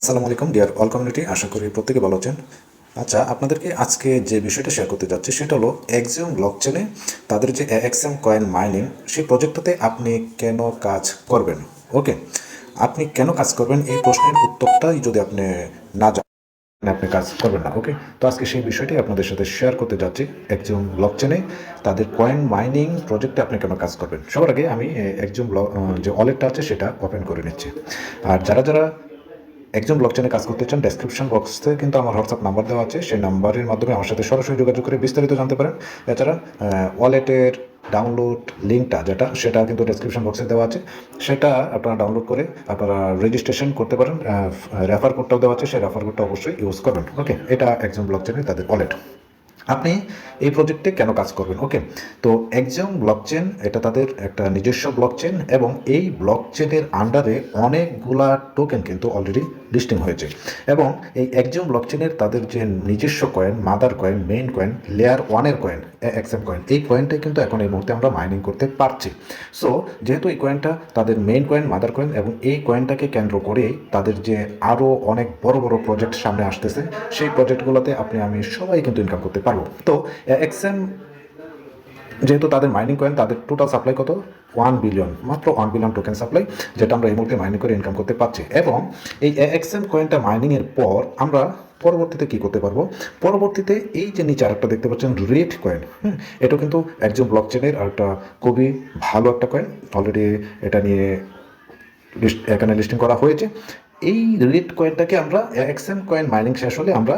আসসালামু আলাইকুম deer all community, আশা করি প্রত্যেকে ভালো আছেন। আচ্ছা, আপনাদেরকে আজকে যে বিষয়টা শেয়ার করতে যাচ্ছি সেটা হলো এক্সিওম ব্লকচেনে তাদের যে এক্সএম কয়েন মাইনিং, সেই প্রজেক্টটাতে আপনি কেন কাজ করবেন। ওকে, আপনি কেন কাজ করবেন এই প্রশ্নের উত্তরটাই যদি আপনি না জানেন আপনি কাজ করবেন না। ওকে, তো আজকে সেই বিষয়টি আপনাদের সাথে শেয়ার করতে যাচ্ছি। এক্সিওম ব্লকচেনে তাদের কয়েন মাইনিং প্রজেক্টে আপনি কেন কাজ করবেন। সবার আগে আমি এক্সিওম যে ওয়ালেটটা আছে সেটা ওপেন করে নিচ্ছি। আর যারা যারা একজন ব্লকচেনে কাজ করতে চান, ডেসক্রিপশন বক্সে কিন্তু আমার হোয়াটসঅ্যাপ নাম্বার দেওয়া আছে, সেই নাম্বারের মাধ্যমে আমার সাথে সরাসরি যোগাযোগ করে বিস্তারিত জানতে পারেন। এছাড়া ওয়ালেটের ডাউনলোড লিঙ্কটা সেটা কিন্তু ডেসক্রিপশন বক্সে দেওয়া আছে, সেটা আপনারা ডাউনলোড করে আপনারা রেজিস্ট্রেশন করতে পারেন। রেফার কোডটাও দেওয়া আছে, সেই রেফার কোডটা অবশ্যই ইউজ করবেন। ওকে, এটা একজন ব্লকচেনের তাদের ওয়ালেট। আপনি এই প্রজেক্টে কেন কাজ করবেন। ওকে, তো এক্সিওম ব্লকচেন এটা তাদের একটা নিজস্ব ব্লকচেন এবং এই ব্লকচেনের আন্ডারে অনেকগুলা টোকেন কিন্তু অলরেডি লিস্টিং হয়েছে। এবং এই এক্সিওম ব্লকচেনের তাদের যে নিজস্ব coin, mother coin, main coin, layer ওয়ানের কয়েন, এক্সএম কয়েন, এই কয়েনটাই কিন্তু এখন এই মুহূর্তে আমরা মাইনিং করতে পারছি। সো যেহেতু এই কয়েনটা তাদের মেইন কয়েন, মাদার কয়েন, এবং এই কয়েনটাকে কেন্দ্র করে তাদের যে আরও অনেক বড় বড় প্রজেক্ট সামনে আসতেছে, সেই প্রজেক্টগুলোতে আমি সবাই কিন্তু ইনকাম করতে পারবো। তো এক্সএম যেহেতু তাদের মাইনিং কয়েন, তাদের টোটাল সাপ্লাই কত, 1 বিলিয়ন, মাত্র 1 বিলিয়ন টোকেন সাপ্লাই, যেটা আমরা এই মুহূর্তে মাইনিং করে ইনকাম করতে পারছি। এবং এই এক্সএম কয়েনটা মাইনিংয়ের পর আমরা পরবর্তীতে কী করতে পারবো, পরবর্তীতে এই যে নিচে আরেকটা দেখতে পাচ্ছেন রেড কয়েন, এটা কিন্তু একজন ব্লকচেনের আর একটা খুবই ভালো একটা কয়েন। অলরেডি এটা নিয়ে এখানে লিস্টিং করা হয়েছে। এই রিট কয়েনটাকে আমরা এক্সএম কয়েন মাইনিং শেষ হলে আমরা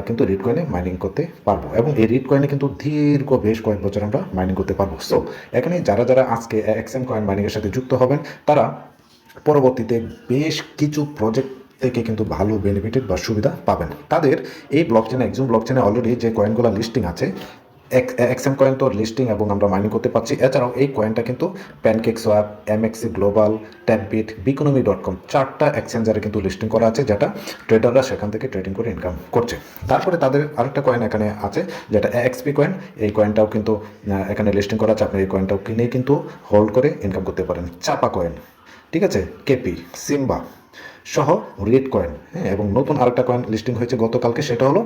কিন্তু রিট কয়েনে মাইনিং করতে পারবো, এবং এই রিট কয়েনে কিন্তু দীর্ঘ বেশ কয়েক বছর আমরা মাইনিং করতে পারবো। সো এখানে যারা যারা আজকে এক্সএম কয়েন মাইনিংয়ের সাথে যুক্ত হবেন, তারা পরবর্তীতে বেশ কিছু প্রজেক্ট থেকে কিন্তু ভালো বেনিফিটেড বা সুবিধা পাবেন। তাদের এই ব্লকচেনে, একজন ব্লকচেনে অলরেডি যে কয়েনগুলো লিস্টিং আছে, এক্সএম কয়েন তো লিস্টিং এবং আমরা মাইনিং করতে পারছি। এছাড়াও এই কয়েনটা কিন্তু প্যানকেক সোয়াপ, এমএক্সি গ্লোবাল, ট্যাববিট, বিকোনমি.com, 4টা এক্সচেঞ্জারে কিন্তু লিস্টিং করা আছে, যেটা ট্রেডাররা সেখান থেকে ট্রেডিং করে ইনকাম করছে। তারপরে তাদের আরেকটা কয়েন এখানে আছে, যেটা এক্সপি কয়েন। এই কয়েনটাও কিন্তু এখানে লিস্টিং করা আছে, আপনি এই কয়েনটাও কিনে কিন্তু হোল্ড করে ইনকাম করতে পারেন। চাপা কয়েন, ঠিক আছে, কেপি, সিম্বা সহ রেড কয়েন, হ্যাঁ, এবং নতুন আরেকটা কয়েন লিস্টিং হয়েছে গতকালকে, সেটা হলো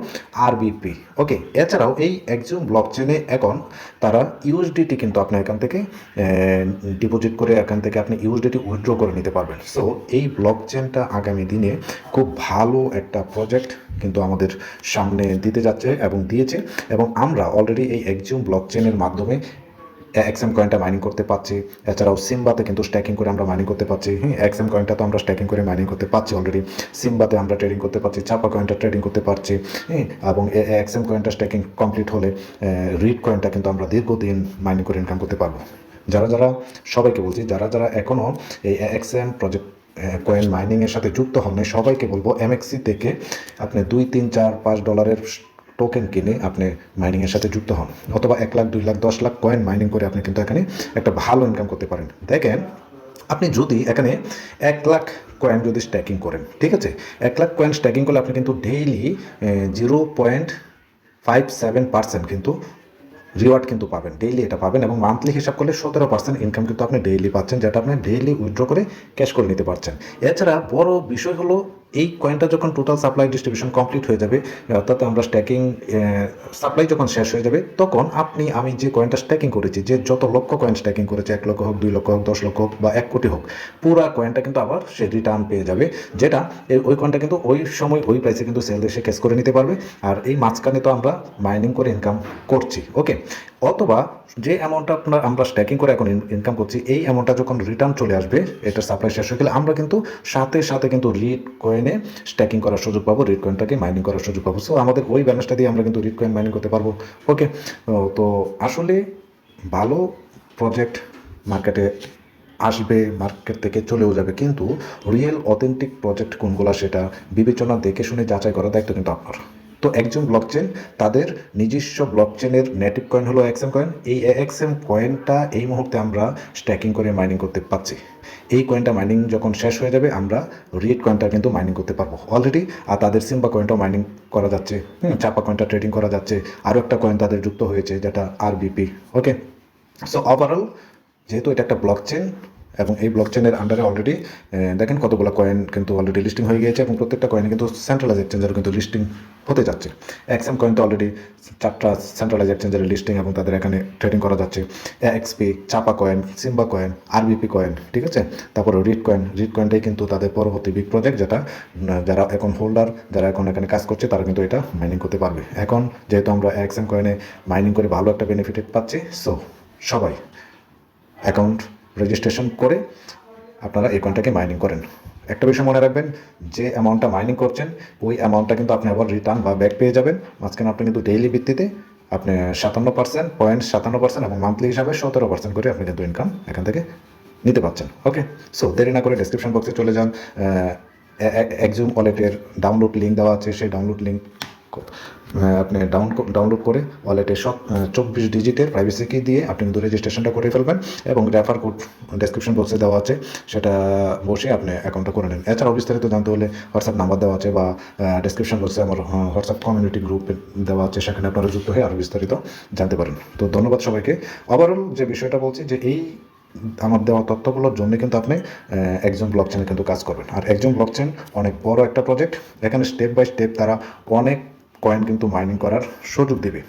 আরবিপি। ওকে, এছাড়াও এই একজন ব্লকচেনে এখন তারা ইউএসডিটি কিন্তু আপনার এখান থেকে ডিপোজিট করে এখান থেকে আপনি ইউএসডিটি উইথড্র করে নিতে পারবেন। সো এই ব্লকচেনটা আগামী দিনে খুব ভালো একটা প্রজেক্ট কিন্তু আমাদের সামনে দিতে যাচ্ছে এবং দিয়েছে, এবং আমরা অলরেডি এই একজন ব্লকচেনের মাধ্যমে এক্সএম কয়েনটা মাইনিং করতে পারছি। এছাড়াও সিম্বাতে কিন্তু স্ট্যাকিং করে আমরা মাইনিং করতে পারছি। হ্যাঁ, এক্সএম কয়েনটা তো আমরা স্ট্যাকিং করে মাইনিং করতে পারছি অলরেডি। সিম্বাতে আমরা ট্রেডিং করতে পারছি, চাপা কয়েনটা ট্রেডিং করতে পারছি। হ্যাঁ, এবং এক্সএম কয়েনটা স্ট্যাকিং কমপ্লিট হলে রিড কয়েনটা কিন্তু আমরা দীর্ঘদিন মাইনিং করে ইনকাম করতে পারবো। যারা যারা, সবাইকে বলছি, যারা যারা এখনও এই এক্সএম প্রজেক্ট কয়েন মাইনিংয়ের সাথে যুক্ত হন নাই, সবাইকে বলবো এমএক্সি থেকে আপনি 2, 3, 4, $5 টোকেন কিনে আপনি মাইনিংয়ের সাথে যুক্ত হন, অথবা 1 লাখ, 2 লাখ, 10 লাখ কয়েন মাইনিং করে আপনি কিন্তু এখানে একটা ভালো ইনকাম করতে পারেন। দেখেন, আপনি যদি এখানে 1 লাখ কয়েন যদি স্ট্যাকিং করেন, ঠিক আছে, 1 লাখ কয়েন স্ট্যাকিং করলে আপনি কিন্তু ডেইলি 0.57% কিন্তু রিওয়ার্ড কিন্তু পাবেন, ডেইলি এটা পাবেন, এবং মান্থলি হিসাব করলে 17% ইনকাম কিন্তু আপনি ডেইলি পাচ্ছেন, যেটা আপনি ডেইলি উইথড্র করে ক্যাশ করে নিতে পারছেন। এছাড়া বড় বিষয় হলো, এই কয়েনটা যখন টোটাল সাপ্লাই ডিস্ট্রিবিউশন কমপ্লিট হয়ে যাবে, অর্থাৎ আমরা স্ট্যাকিং সাপ্লাই যখন শেষ হয়ে যাবে, তখন আমি যে কয়েনটা স্ট্যাকিং করেছি, যে যত লক্ষ কয়েন স্ট্যাকিং করেছে, 1 লক্ষ হোক, 2 লক্ষ হোক, 10 লক্ষ হোক, বা 1 কোটি হোক, পুরা কয়েনটা কিন্তু আবার সে রিটার্ন পেয়ে যাবে, যেটা ওই কয়েনটা কিন্তু ওই সময় ওই প্রাইসে কিন্তু সেল এসে ক্যাশ করে নিতে পারবে। আর এই মাঝখানে তো আমরা মাইনিং করে ইনকাম করছি। ওকে, অথবা যে অ্যামাউন্টটা আমরা স্ট্যাকিং করে এখন ইনকাম করছি, এই অ্যামাউন্টটা যখন রিটার্ন চলে আসবে, এটার সাপ্লাই শেষ হয়ে গেলে, আমরা কিন্তু সাথে সাথে কিন্তু রিড কয়েনে স্ট্যাকিং করার সুযোগ পাবো, রিড কয়েনটাকে মাইনিং করার সুযোগ পাবো। সো আমাদের ওই ব্যালেন্সটা দিয়ে আমরা কিন্তু রিড কয়েন মাইনিং করতে পারবো। ওকে, তো আসলে ভালো প্রজেক্ট মার্কেটে আসবে, মার্কেট থেকে চলেও যাবে, কিন্তু রিয়েল অথেন্টিক প্রজেক্ট কোনগুলো সেটা বিবেচনা দেখে শুনে যাচাই করার দায়িত্ব কিন্তু আপনার। তো একজন ব্লকচেন, তাদের নিজস্ব ব্লকচেনের নেটিভ কয়েন হলো এক্সএম কয়েন। এই এক্সএম কয়েনটা এই মুহূর্তে আমরা স্ট্যাকিং করে মাইনিং করতে পারছি। এই কয়েনটা মাইনিং যখন শেষ হয়ে যাবে, আমরা রিড কয়েনটা কিন্তু মাইনিং করতে পারবো অলরেডি। আর তাদের সিম্বা কয়েনটাও মাইনিং করা যাচ্ছে, চাপা কয়েনটা ট্রেডিং করা যাচ্ছে। আরও একটা কয়েন তাদের যুক্ত হয়েছে, যেটা আরবিপি। ওকে, সো ওভারঅল, যেহেতু এটা একটা ব্লকচেন এবং এই ব্লক চেনের আন্ডারে অলরেডি দেখেন কতগুলো কয়েন কিন্তু অলরেডি লিস্টিং হয়ে গিয়েছে এবং প্রত্যেকটা কয়েনে কিন্তু সেন্ট্রালাইজ এক্সচেঞ্জারও কিন্তু লিস্টিং হতে যাচ্ছে। এক্সএম কয়েন তো অলরেডি 4টা সেন্ট্রালাইজ এক্সচেঞ্জারের লিস্টিং এবং তাদের এখানে ট্রেডিং করা যাচ্ছে। এক্সপি, চাপা কয়েন, সিম্বা কয়েন, আরবিপি কয়েন, ঠিক আছে। তারপরে রিট কয়েনটাই কিন্তু তাদের পরবর্তী বিগ প্রজেক্ট, যেটা যারা এখন হোল্ডার, যারা এখন এখানে কাজ করছে তারা কিন্তু এটা মাইনিং করতে পারবে। এখন যেহেতু আমরা এক্সএম কয়েনে মাইনিং করে ভালো একটা বেনিফিট পাচ্ছি, সো সবাই অ্যাকাউন্ট রেজিস্ট্রেশন করে আপনারা এই কয়েনটাকে মাইনিং করেন। একটা বিষয় মনে রাখবেন, যে অ্যামাউন্টটা মাইনিং করছেন ওই অ্যামাউন্টটা কিন্তু আপনি আবার রিটার্ন বা ব্যাক পেয়ে যাবেন। মাঝখানে আপনি কিন্তু ডেইলি ভিত্তিতে আপনি 57% এবং মান্থলি হিসাবে 17% করে আপনি কিন্তু ইনকাম এখান থেকে নিতে পারছেন। ওকে, সো দেরি না করে ডেসক্রিপশন বক্সে চলে যান। এক্সিউম ওয়ালেটের ডাউনলোড লিঙ্ক দেওয়া আছে, সেই ডাউনলোড লিঙ্ক আপনি ডাউনলোড করে ওয়ালেটে সব 24 ডিজিটের প্রাইভেসি কি দিয়ে আপনি কিন্তু রেজিস্ট্রেশনটা করে ফেলবেন এবং রেফার কোড ডেসক্রিপশন বক্সে দেওয়া আছে, সেটা বসে আপনি অ্যাকাউন্টটা করে নেন। এছাড়াও বিস্তারিত জানতে হলে হোয়াটসঅ্যাপ নাম্বার দেওয়া আছে বা ডেসক্রিপশন বক্সে আমার হোয়াটসঅ্যাপ কমিউনিটি গ্রুপে দেওয়া আছে, সেখানে আপনারা যুক্ত হয়ে আরও বিস্তারিত জানতে পারেন। তো ধন্যবাদ সবাইকে। ওভারঅল যে বিষয়টা বলছি যে এই আমার দেওয়া তথ্যগুলোর জন্য কিন্তু আপনি একজন ব্লকচেনে কিন্তু কাজ করবেন। আর একজন ব্লকচেন অনেক বড় একটা প্রজেক্ট, এখানে স্টেপ বাই স্টেপ তারা অনেক কয়েন কিন্তু মাইনিং করার সুযোগ দেবে।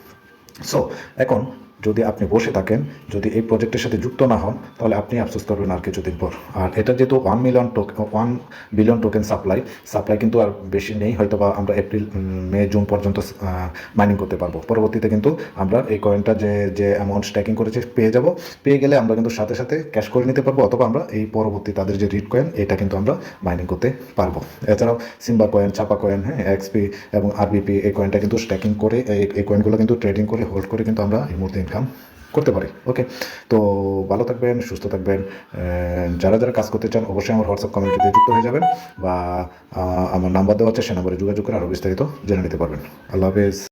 সো এখন যদি আপনি বসে থাকেন, যদি এই প্রজেক্টের সাথে যুক্ত না হন, তাহলে আপনি আফসোস করবেন আর কিছুদিন পর। আর এটা যেহেতু 1 বিলিয়ন টোকেন সাপ্লাই কিন্তু আর বেশি নেই, হয়তো বা আমরা এপ্রিল, মে, জুন পর্যন্ত মাইনিং করতে পারবো। পরবর্তীতে কিন্তু আমরা এই কয়েনটা যে অ্যামাউন্ট স্ট্যাকিং করেছে পেয়ে গেলে আমরা কিন্তু সাথে সাথে ক্যাশ করে নিতে পারবো, অথবা আমরা এই পরবর্তী তাদের যে রিট কয়েন এটা কিন্তু আমরা মাইনিং করতে পারবো। এছাড়াও সিম্বা কয়েন, চাপা কয়েন, হ্যাঁ, এক্সপি এবং আরবিপি, এই কয়েনটা কিন্তু স্ট্যাকিং করে এই কয়েনগুলো কিন্তু ট্রেডিং করে হোল্ড করে কিন্তু আমরা এই মুহূর্তে ইনকাম করতে পারি। ওকে, তো ভালো থাকবেন, সুস্থ থাকবেন। যারা যারা কাজ করতে চান অবশ্যই আমার হোয়াটসঅ্যাপ কমিউনিটিতে যুক্ত হয়ে যাবেন বা আমার নাম্বার দেওয়া আছে, সে নাম্বারে যোগাযোগ করে আরও বিস্তারিত জেনে নিতে পারবেন। আল্লাহ হাফেজ।